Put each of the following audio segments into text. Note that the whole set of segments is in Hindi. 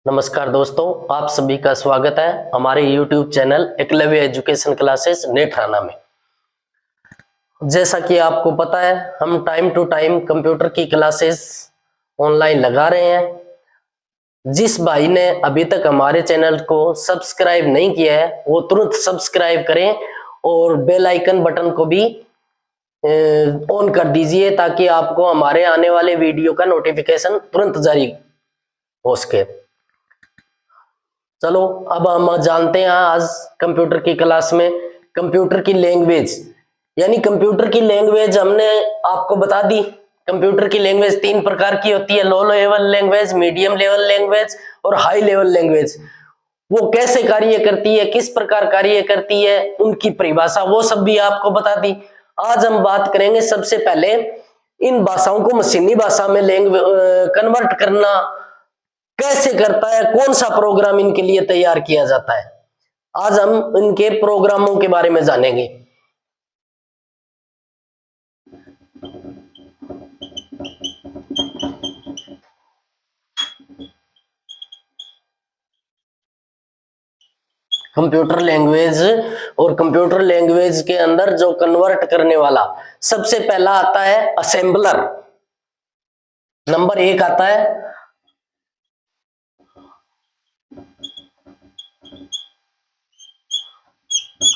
नमस्कार दोस्तों, आप सभी का स्वागत है हमारे YouTube channel Eklavya education classes Netrana में। जैसा कि आपको पता है, हम टाइम टू टाइम कंप्यूटर की क्लासेस ऑनलाइन लगा रहे हैं। जिस भाई ने अभी तक हमारे चैनल को सब्सक्राइब नहीं किया है वो तुरंत सब्सक्राइब करें और बेल आइकन बटन को भी ऑन कर दीजिए ताकि आपको हमारे आने वाले वीडियो का नोटिफिकेशन तुरंत जारी हो सके। चलो अब हम जानते हैं आज कंप्यूटर की क्लास में कंप्यूटर की लैंग्वेज, यानी कंप्यूटर की लैंग्वेज हमने आपको बता दी। कंप्यूटर की लैंग्वेज 3 प्रकार की होती है, low level language, medium level language और हाई लेवल लैंग्वेज। वो कैसे कार्य करती है, किस प्रकार कार्य करती है, उनकी परिभाषा, वो सब भी आपको बता दी। आज हम बात करेंगे सबसे पहले इन भाषाओं को मशीनी भाषा में कन्वर्ट करना कैसे करता है, कौन सा प्रोग्राम इनके लिए तैयार किया जाता है। आज हम इनके प्रोग्रामों के बारे में जानेंगे। कंप्यूटर लैंग्वेज और कंप्यूटर लैंग्वेज के अंदर जो कन्वर्ट करने वाला सबसे पहला आता है असेंबलर। नंबर 1 आता है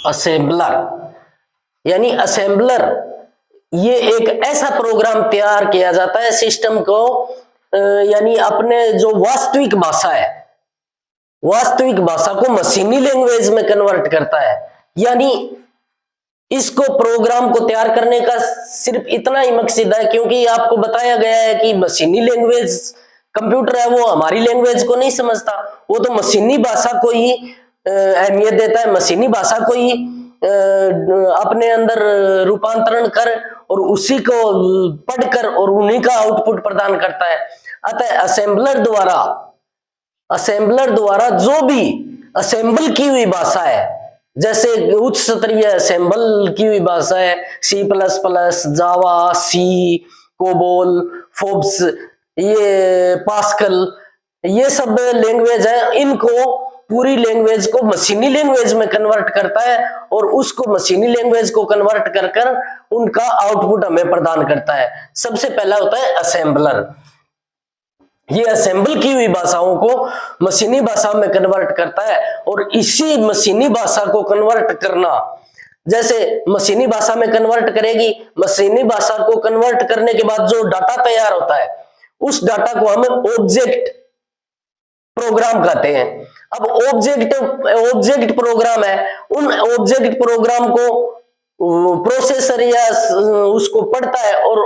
असेंबलर, यानी असेंबलर ये एक ऐसा प्रोग्राम तैयार किया जाता है सिस्टम को, यानी अपने जो वास्तविक भाषा है, वास्तविक भाषा को मशीनी लैंग्वेज में कन्वर्ट करता है। यानी इसको प्रोग्राम को तैयार करने का सिर्फ इतना ही मकसद है, क्योंकि आपको बताया गया है कि मशीनी लैंग्वेज कंप्यूटर है वो हमारी लैंग्वेज को नहीं समझता, वो तो मशीनी भाषा को ही अहमियत देता है, मशीनी भाषा को ही अपने अंदर रूपांतरण कर और उसी को पढ़कर और उन्हीं का आउटपुट प्रदान करता है। अतः असेंबलर द्वारा जो भी असेंबल की हुई भाषा है, जैसे उच्च स्तरीय असेंबल की हुई भाषा है C++, जावा, सी, कोबोल, फोब्स, ये पास्कल, ये सब लैंग्वेज है, इनको पूरी लैंग्वेज को मशीनी लैंग्वेज में कन्वर्ट करता है और उसको मशीनी लैंग्वेज को कन्वर्ट कर कर उनका आउटपुट हमें प्रदान करता है। सबसे पहला होता है असेंबलर। ये असेंबल की हुई भाषाओं को मशीनी भाषा में कन्वर्ट करता है और इसी मशीनी भाषा को कन्वर्ट करना, जैसे मशीनी भाषा में कन्वर्ट करेगी, मशीनी भाषा को कन्वर्ट करने के बाद जो डाटा तैयार होता है उस डाटा को हम ऑब्जेक्ट प्रोग्राम कहते हैं। अब ऑब्जेक्ट प्रोग्राम है, उन ऑब्जेक्ट प्रोग्राम को प्रोसेसर या उसको पढ़ता है और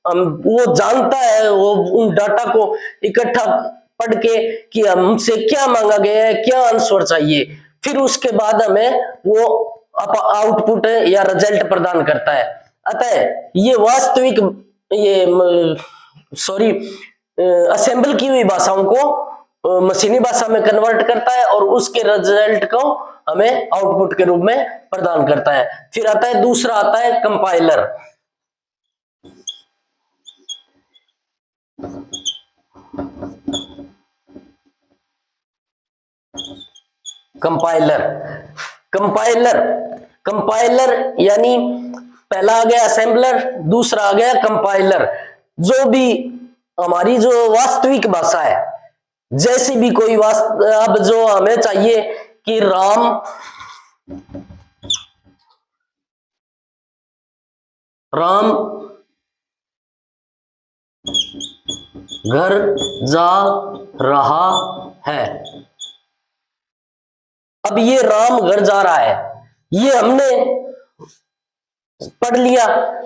वो जानता है, वो उन डाटा को इकट्ठा पढ़ के कि हमसे क्या मांगा गया है, क्या आंसर चाहिए, फिर उसके बाद हमें वो आउटपुट या रिजल्ट प्रदान करता है। अतः ये वास्तविक असेंबल की हुई भाषाओं को मशीनी भाषा में कन्वर्ट करता है और उसके रिजल्ट को हमें आउटपुट के रूप में प्रदान करता है। फिर आता है दूसरा, आता है कंपाइलर। कंपाइलर यानी पहला आ गया असेंबलर, दूसरा आ गया कंपाइलर। जो भी हमारी जो वास्तविक भाषा है, जैसी भी कोई अब जो हमें चाहिए कि राम घर जा रहा है। अब ये राम घर जा रहा है, ये हमने पढ़ लिया,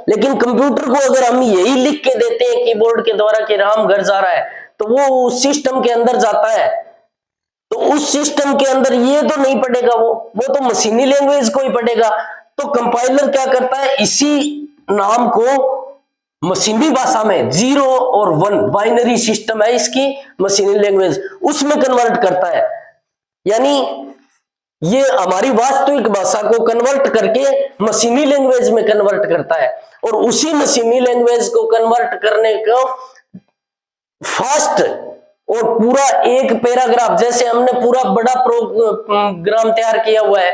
लेकिन कंप्यूटर को अगर हम यही लिख के देते हैं कीबोर्ड के द्वारा कि राम घर जा रहा है, तो वो उस सिस्टम के अंदर जाता है, तो उस सिस्टम के अंदर ये तो नहीं पढ़ेगा, वो तो मशीनी लैंग्वेज को ही पढ़ेगा। तो कंपाइलर क्या करता है, इसी नाम को मशीनी भाषा में 0 और 1 बाइनरी सिस्टम है इसकी मशीनी लैंग्वेज, उसमें कन्वर्ट करता है। यानी ये हमारी वास्तविक भाषा को कन्वर्ट करके मशीनी लैंग्वेज में कन्वर्ट करता है और उसी मशीनी लैंग्वेज को कन्वर्ट करने को फास्ट और पूरा एक पैराग्राफ, जैसे हमने पूरा बड़ा प्रोग्राम तैयार किया हुआ है,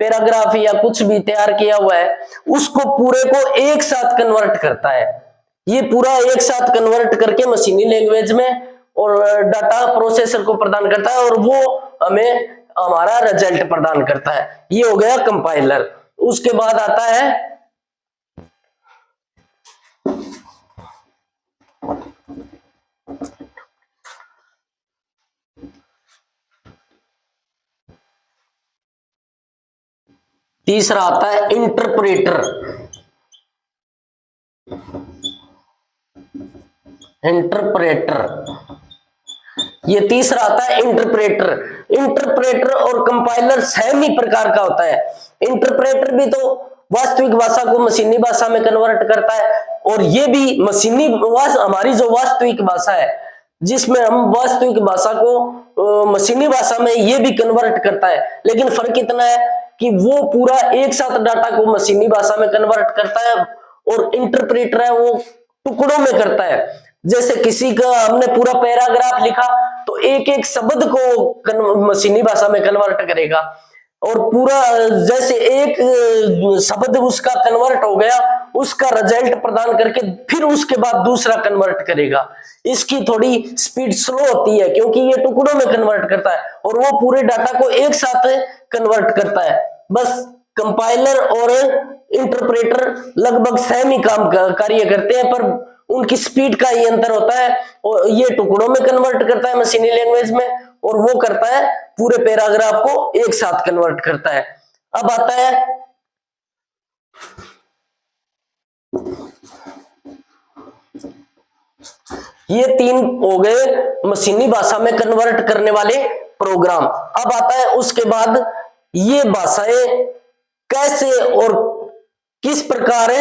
पैराग्राफ या कुछ भी तैयार किया हुआ है, उसको पूरे को एक साथ कन्वर्ट करता है। ये पूरा एक साथ कन्वर्ट करके मशीनी लैंग्वेज में और डाटा प्रोसेसर को प्रदान करता है और वो हमें हमारा रिजल्ट प्रदान करता है। ये हो गया कंपाइलर। उसके बाद आता है तीसरा आता है इंटरप्रेटर। ये तीसरा आता है इंटरप्रेटर। इंटरप्रेटर और कंपाइलर सेम ही प्रकार का होता है। इंटरप्रेटर भी तो वास्तविक भाषा को मशीनी भाषा में कन्वर्ट करता है और ये भी मशीनी हमारी जो वास्तविक भाषा है जिसमें हम वास्तविक भाषा को मशीनी भाषा में ये भी कन्वर्ट करता है। लेकिन फर्क इतना है कि वो पूरा एक साथ डाटा को मशीनी भाषा में कन्वर्ट करता है और इंटरप्रेटर है वो टुकड़ों में करता है। जैसे किसी का हमने पूरा पैराग्राफ लिखा तो एक एक शब्द को मशीनी भाषा में कन्वर्ट करेगा और पूरा जैसे एक शब्द उसका कन्वर्ट हो गया उसका रिजल्ट प्रदान करके फिर उसके बाद दूसरा कन्वर्ट करेगा। इसकी थोड़ी स्पीड स्लो होती है क्योंकि ये टुकड़ों में कन्वर्ट करता है और वो पूरे डाटा को एक साथ कन्वर्ट करता है। बस कंपाइलर और इंटरप्रेटर लगभग सेम ही काम कार्य करते हैं पर उनकी स्पीड का ही अंतर होता है और ये टुकड़ों में कन्वर्ट करता है मशीनी लैंग्वेज में और वो करता है पूरे पैराग्राफ को एक साथ कन्वर्ट करता है। अब आता है ये तीन हो गए मशीनी भाषा में कन्वर्ट करने वाले प्रोग्राम। अब आता है उसके बाद ये भाषाएं कैसे और किस प्रकार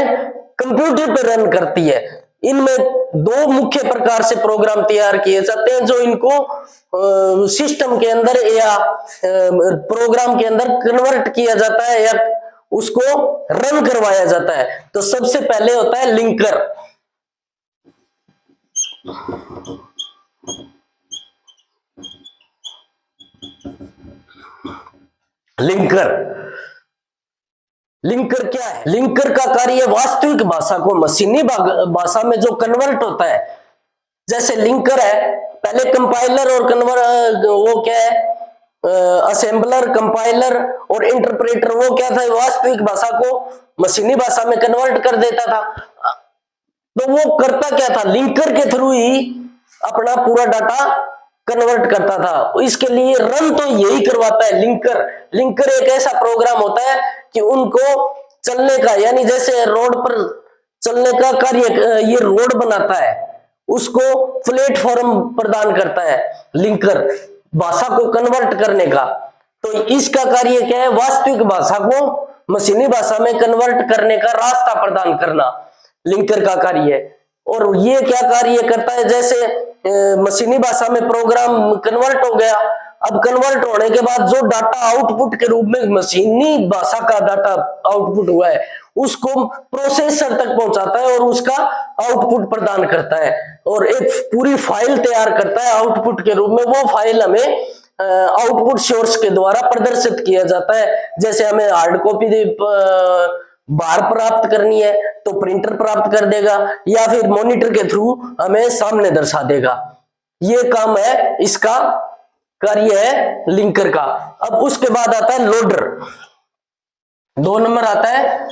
कंप्यूटर पर रन करती है। इनमें दो मुख्य प्रकार से प्रोग्राम तैयार किए जाते हैं जो इनको सिस्टम के अंदर या प्रोग्राम के अंदर कन्वर्ट किया जाता है या उसको रन करवाया जाता है। तो सबसे पहले होता है लिंकर। लिंकर क्या है? लिंकर का कार्य वास्तविक भाषा को मशीनी भाषा में जो कन्वर्ट होता है। जैसे लिंकर है, पहले कंपाइलर और वो क्या है असेंबलर, कंपाइलर और इंटरप्रेटर वो क्या था वास्तविक भाषा को मशीनी भाषा में कन्वर्ट कर देता था। तो वो करता क्या था, लिंकर के थ्रू ही अपना पूरा डाटा कन्वर्ट करता था। इसके लिए रन तो यही करवाता है लिंकर। लिंकर एक ऐसा प्रोग्राम होता है कि उनको चलने का, यानी जैसे रोड पर चलने का कार्य ये रोड बनाता है, उसको प्लेटफॉर्म प्रदान करता है लिंकर भाषा को कन्वर्ट करने का। तो इसका कार्य क्या है, वास्तविक भाषा को मशीनी भाषा में कन्वर्ट करने का रास्ता प्रदान करना लिंकर का कार्य है। और ये क्या कार्य करता है, जैसे मशीनी भाषा में प्रोग्राम कन्वर्ट हो गया, अब कन्वर्ट होने के बाद जो डाटा आउटपुट के रूप में मशीनी भाषा का डाटा आउटपुट हुआ है उसको प्रोसेसर तक पहुंचाता है और उसका आउटपुट प्रदान करता है और एक पूरी फाइल तैयार करता है आउटपुट के रूप में। वो फाइल हमें आउटपुट सोर्स के द्वारा प्रदर्शित किया जाता है। जैसे हमें हार्ड कॉपी बाहर प्राप्त करनी है तो प्रिंटर प्राप्त कर देगा या फिर मॉनिटर के थ्रू हमें सामने दर्शा देगा। ये काम है, इसका कार्य है लिंकर का। अब उसके बाद आता है लोडर। 2 नंबर आता है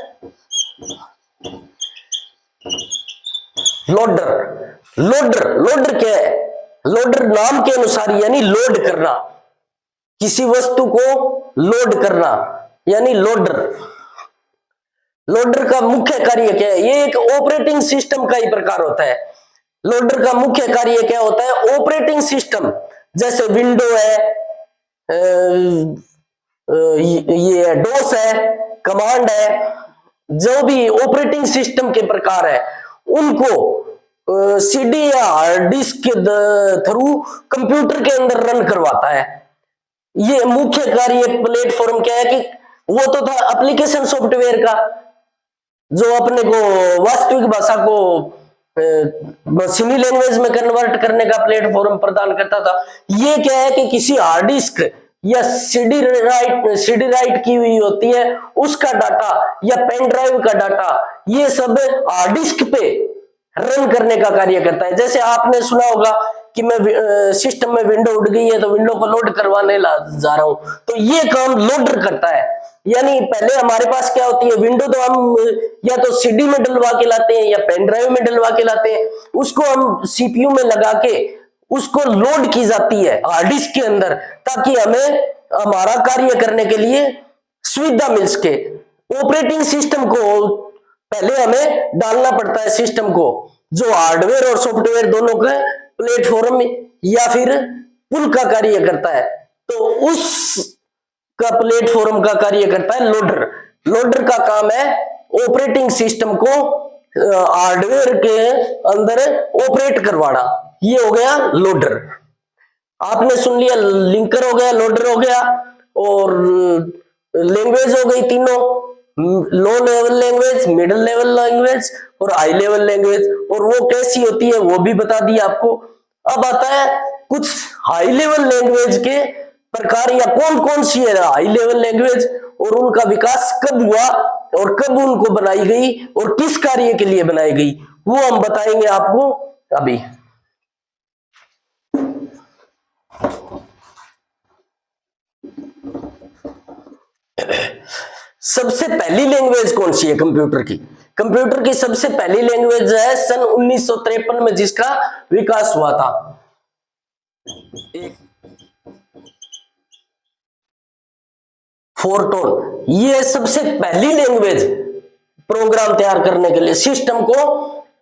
लोडर। लोडर क्या है, लोडर नाम के अनुसार यानी लोड करना, किसी वस्तु को लोड करना यानी लोडर। लोडर का मुख्य कार्य क्या है, ये एक ऑपरेटिंग सिस्टम का ही प्रकार होता है। लोडर का मुख्य कार्य क्या होता है, ऑपरेटिंग सिस्टम जैसे विंडो है, ये डोस है, कमांड है, जो भी ऑपरेटिंग सिस्टम के प्रकार है उनको सीडी या हार्ड डिस्क के थ्रू कंप्यूटर के अंदर रन करवाता है। ये मुख्य कार्य प्लेटफॉर्म क्या है कि वो तो था एप्लीकेशन सॉफ्टवेयर का जो अपने को वास्तविक भाषा को मशीनी लैंग्वेज में कन्वर्ट करने का प्लेटफॉर्म प्रदान करता था। ये क्या है कि किसी हार्ड डिस्क या सीडी राइट की हुई होती है उसका डाटा या पेन ड्राइव का डाटा, ये सब हार्ड डिस्क पे रन करने का कार्य करता है। जैसे आपने सुना होगा कि मैं सिस्टम में विंडो उड़ गई है तो विंडो को लोड करवाने जा रहा हूं, तो ये काम लोडर करता है। यानी पहले हमारे पास क्या होती है, विंडो तो हम या तो सीडी में डलवा के लाते हैं या पेन ड्राइव में डलवा के लाते हैं, उसको हम सीपीयू में लगा के उसको लोड की जाती है हार्ड डिस्क के अंदर, ताकि हमें हमारा कार्य करने के लिए सुविधा मिल सके। ऑपरेटिंग सिस्टम को पहले हमें डालना पड़ता है, सिस्टम को जो हार्डवेयर और सॉफ्टवेयर दोनों के प्लेटफॉर्म या फिर पुल का कार्य करता है, तो उस का प्लेटफॉर्म का कार्य करता है लोडर। लोडर का काम है ऑपरेटिंग सिस्टम को हार्डवेयर के अंदर ऑपरेट करवाना, ये हो गया लोडर। आपने सुन लिया, लिंकर हो गया, लोडर हो गया, और लैंग्वेज हो गई तीनों, low level language, middle level language और हाई लेवल लैंग्वेज, और वो कैसी होती है वो भी बता दिया आपको। अब आता है कुछ हाई लेवल लैंग्वेज के प्रकार, या कौन कौन सी है हाई लेवल लैंग्वेज, और उनका विकास कब हुआ और कब उनको बनाई गई और किस कार्य के लिए बनाई गई, वो हम बताएंगे आपको अभी। सबसे पहली लैंग्वेज कौन सी है कंप्यूटर की? कंप्यूटर की सबसे पहली लैंग्वेज है सन 1953 में जिसका विकास हुआ था। फोरटोन, ये सबसे पहली लैंग्वेज प्रोग्राम तैयार करने के लिए, सिस्टम को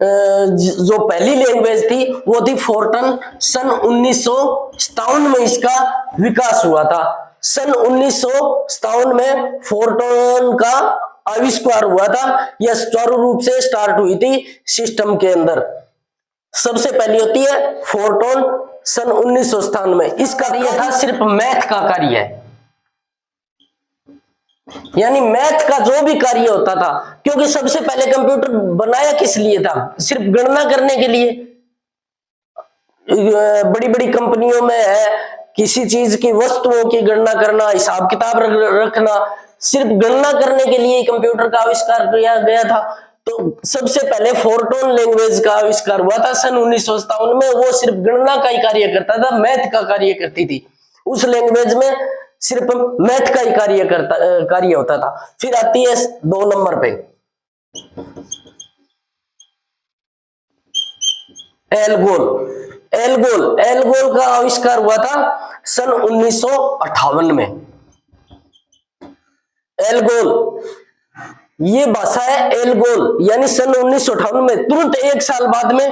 जो पहली लैंग्वेज थी वो थी फोरटोन। सन 1957 में इसका विकास हुआ था। सन 1957 में फोरटोन का आविष्कार हुआ था। यह सुचारू रूप से स्टार्ट हुई थी सिस्टम के अंदर। सबसे पहली होती है फोरटोन सन 1957 में। इसका कार्य था सिर्फ मैथ का कार्य है, यानी मैथ का जो भी कार्य होता था, क्योंकि सबसे पहले कंप्यूटर बनाया किस लिए था? सिर्फ गणना करने के लिए। बड़ी बड़ी कंपनियों में है किसी चीज की वस्तुओं की गणना करना, हिसाब किताब रखना, सिर्फ गणना करने के लिए कंप्यूटर का आविष्कार किया गया था। तो सबसे पहले फोरटोन लैंग्वेज का आविष्कार हुआ था सन 1957 में। वो सिर्फ गणना का ही कार्य करता था, मैथ का कार्य करती थी। उस लैंग्वेज में सिर्फ मैथ का ही कार्य होता था। फिर आती है 2 नंबर पे एल्गोल। एल्गोल का आविष्कार हुआ था सन 1958 में। एल्गोल, ये भाषा है एल्गोल, यानी सन 1958 में तुरंत 1 साल बाद में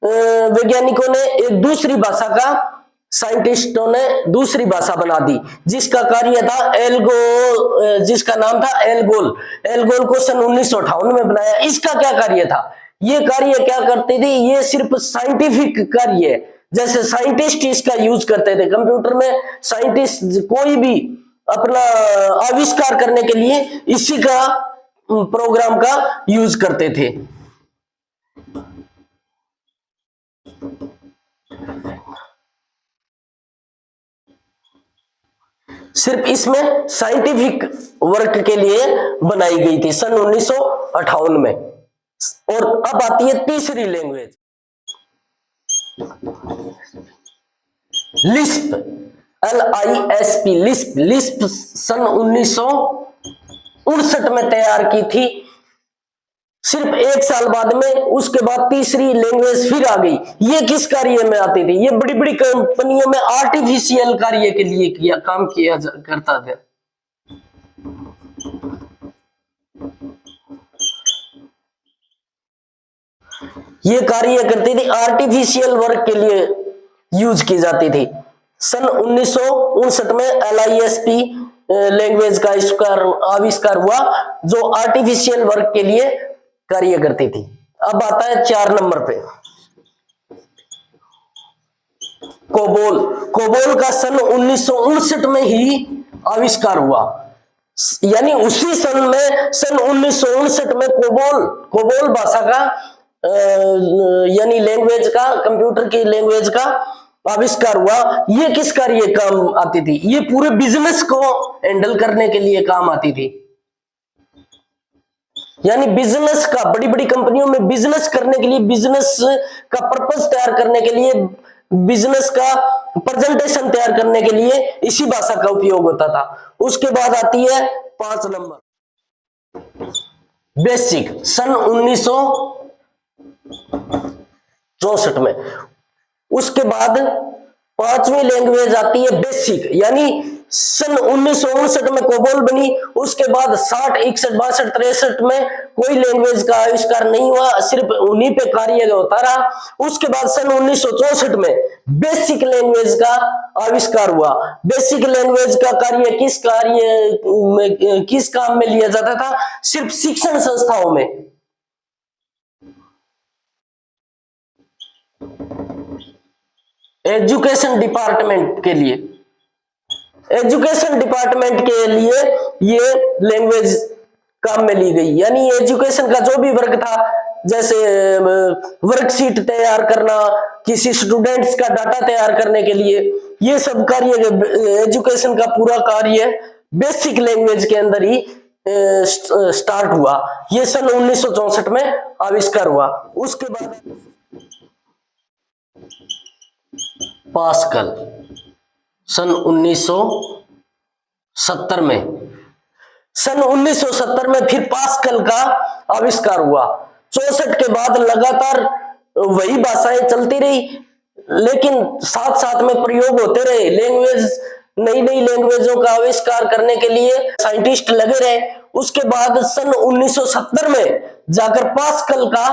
वैज्ञानिकों ने एक दूसरी भाषा का, साइंटिस्टों ने दूसरी भाषा बना दी जिसका कार्य था एल्गोल, जिसका नाम था एल्गोल। एल्गोल को सन 1958 में बनाया। इसका क्या कार्य था? ये कार्य क्या करती थी? ये सिर्फ साइंटिफिक कार्य है, जैसे साइंटिस्ट इसका यूज करते थे। कंप्यूटर में साइंटिस्ट कोई भी अपना आविष्कार करने के लिए इसी का प्रोग्राम का यूज करते थे। सिर्फ इसमें साइंटिफिक वर्क के लिए बनाई गई थी सन 1958 में। और अब आती है तीसरी language, Lisp, LISP, Lisp. Lisp सन 1959 में तैयार की थी। सिर्फ 1 साल बाद में उसके बाद तीसरी लैंग्वेज फिर आ गई। ये किस कार्य में आती थी? ये बड़ी बड़ी कंपनियों में आर्टिफिशियल कार्य के लिए काम किया करता था। ये कार्य करती थी, आर्टिफिशियल वर्क के लिए यूज की जाती थी। सन 1959 में LISP लैंग्वेज का आविष्कार हुआ जो आर्टिफिशियल वर्क के लिए कार्य करती थी। अब आता है 4 नंबर पे कोबोल। कोबोल का सन 1959 में ही आविष्कार हुआ, यानी उसी सन में सन 1959 में कोबोल भाषा का यानी लैंग्वेज का, कंप्यूटर की लैंग्वेज का आविष्कार हुआ। ये किस कार्य काम आती थी? ये पूरे बिजनेस को हैंडल करने के लिए काम आती थी। यानी बिजनेस का, बड़ी बड़ी कंपनियों में बिजनेस करने के लिए, बिजनेस का पर्पस तैयार करने के लिए, बिजनेस का प्रेजेंटेशन तैयार करने के लिए इसी भाषा का उपयोग होता था। उसके बाद आती है 5 नंबर बेसिक, सन 1964 में। उसके बाद 5वीं लैंग्वेज आती है बेसिक, यानी सन 1959 में कोबोल बनी। उसके बाद 60, 61, 62, 63 में कोई लैंग्वेज का आविष्कार नहीं हुआ, सिर्फ उन्हीं पे कार्य होता रहा। उसके बाद सन 1964 में बेसिक लैंग्वेज का आविष्कार हुआ। बेसिक लैंग्वेज का कार्य किस काम में लिया जाता था? सिर्फ शिक्षण संस्थाओं में। एजुकेशन डिपार्टमेंट के लिए, एजुकेशन डिपार्टमेंट के लिए ये लैंग्वेज काम में ली गई। यानी एजुकेशन का जो भी वर्क था, जैसे वर्कशीट तैयार करना, किसी स्टूडेंट्स का डाटा तैयार करने के लिए, ये सब कार्य, एजुकेशन का पूरा कार्य बेसिक लैंग्वेज के अंदर ही स्टार्ट हुआ। ये सन 1964 में आविष्कार हुआ। उसके बाद पास्कल, सन 1970 में। सन 1970 में फिर पास्कल का आविष्कार हुआ। 64 के बाद लगातार वही भाषाएं चलती रही, लेकिन साथ साथ में प्रयोग होते रहे। लैंग्वेज, नई नई लैंग्वेजों का आविष्कार करने के लिए साइंटिस्ट लगे रहे। उसके बाद सन 1970 में जाकर पास्कल का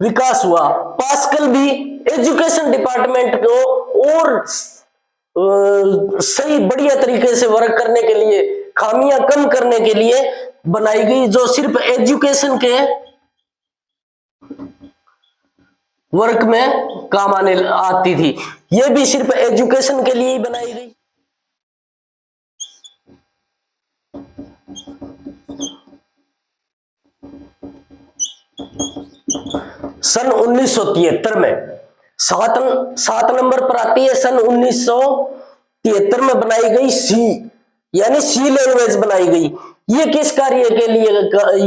विकास हुआ। पास्कल भी एजुकेशन डिपार्टमेंट को और सही बढ़िया तरीके से वर्क करने के लिए, खामियां कम करने के लिए बनाई गई, जो सिर्फ एजुकेशन के वर्क में काम आने आती थी। ये भी सिर्फ एजुकेशन के लिए ही बनाई गई। सन 1973 में 7 नंबर पर आती है। सन 1973 में बनाई गई सी, यानी सी लैंग्वेज बनाई गई। ये किस कार्य के लिए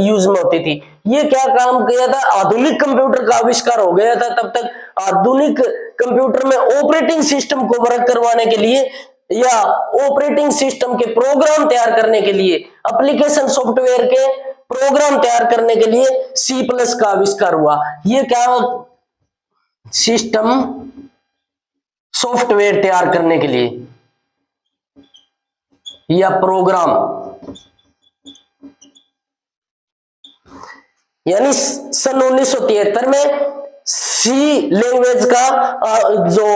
यूज में होती थी? ये क्या काम किया था? आधुनिक कंप्यूटर का आविष्कार हो गया था। तब तक आधुनिक कंप्यूटर में ऑपरेटिंग सिस्टम को वर्क करवाने के लिए या ऑपरेटिंग सिस्टम के प्रोग्राम तैयार करने के लिए, एप्लीकेशन सॉफ्टवेयर के प्रोग्राम तैयार करने के लिए C+ का आविष्कार हुआ। ये क्या सिस्टम सॉफ्टवेयर तैयार करने के लिए या प्रोग्राम, यानी सन 1973 में सी लैंग्वेज का जो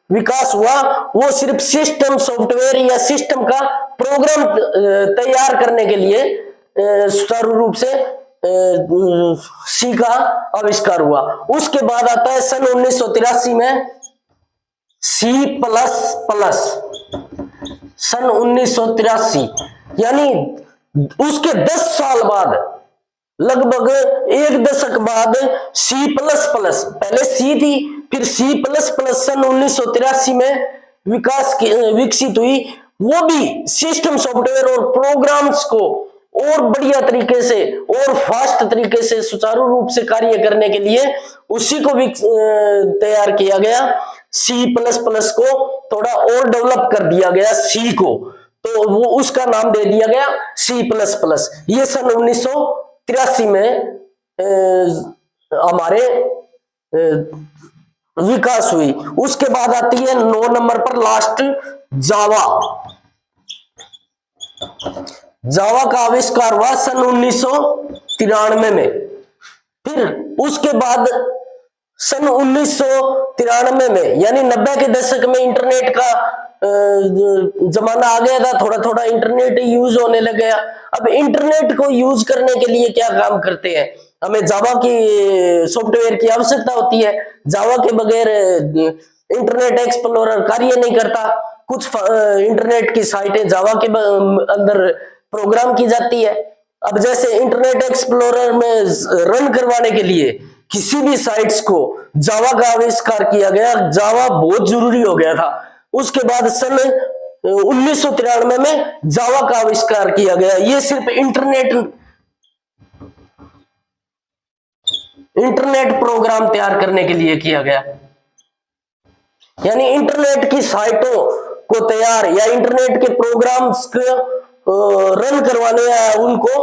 विकास हुआ वो सिर्फ सिस्टम सॉफ्टवेयर या सिस्टम का प्रोग्राम तैयार करने के लिए सुचारू रूप से सी का आविष्कार हुआ। उसके बाद आता है सन 1983 में C++। सन 1983, यानी उसके 10 साल बाद, लगभग 1 दशक बाद C++, पहले सी थी फिर C++ सन 1983 में विकसित हुई। वो भी सिस्टम सॉफ्टवेयर और प्रोग्राम्स को और बढ़िया तरीके से और फास्ट तरीके से सुचारू रूप से कार्य करने के लिए उसी को भी तैयार किया गया। C++ को थोड़ा और डेवलप कर दिया गया सी को, तो वो उसका नाम दे दिया गया C++। ये सन 1983 में हमारे विकास हुई। उसके बाद आती है 9 नंबर पर लास्ट जावा। जावा का आविष्कार हुआ सन 1993 में। फिर उसके बाद सन 1993 में, यानी 90 के दशक में इंटरनेट का जमाना आ गया था। थोड़ा थोड़ा इंटरनेट यूज होने लग गया। अब इंटरनेट को यूज करने के लिए क्या काम करते हैं? हमें जावा की सॉफ्टवेयर की आवश्यकता होती है। जावा के बगैर इंटरनेट एक्सप्लोरर कार्य नहीं करता। कुछ इंटरनेट की साइटें जावा के अंदर प्रोग्राम की जाती है। अब जैसे इंटरनेट एक्सप्लोरर में रन करवाने के लिए किसी भी साइट्स को जावा का आविष्कार किया गया। जावा बहुत जरूरी हो गया था। उसके बाद सन 1993 में जावा का आविष्कार किया गया। ये सिर्फ इंटरनेट प्रोग्राम तैयार करने के लिए किया गया। यानी इंटरनेट की साइटों को तैयार या इंटरनेट के प्रोग्राम्स को रन करवाने या उनको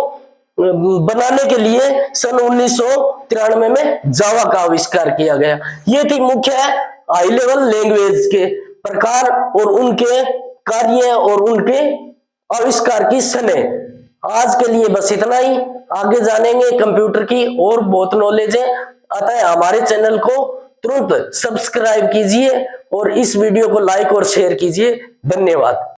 बनाने के लिए सन 1993 में जावा का आविष्कार किया गया। ये थी मुख्य हाई लेवल लैंग्वेज के प्रकार और उनके कार्य और उनके आविष्कार की सने। आज के लिए बस इतना ही। आगे जानेंगे कंप्यूटर की और बहुत नॉलेज है, अतः हमारे चैनल को तुरंत सब्सक्राइब कीजिए और इस वीडियो को लाइक और शेयर कीजिए। धन्यवाद।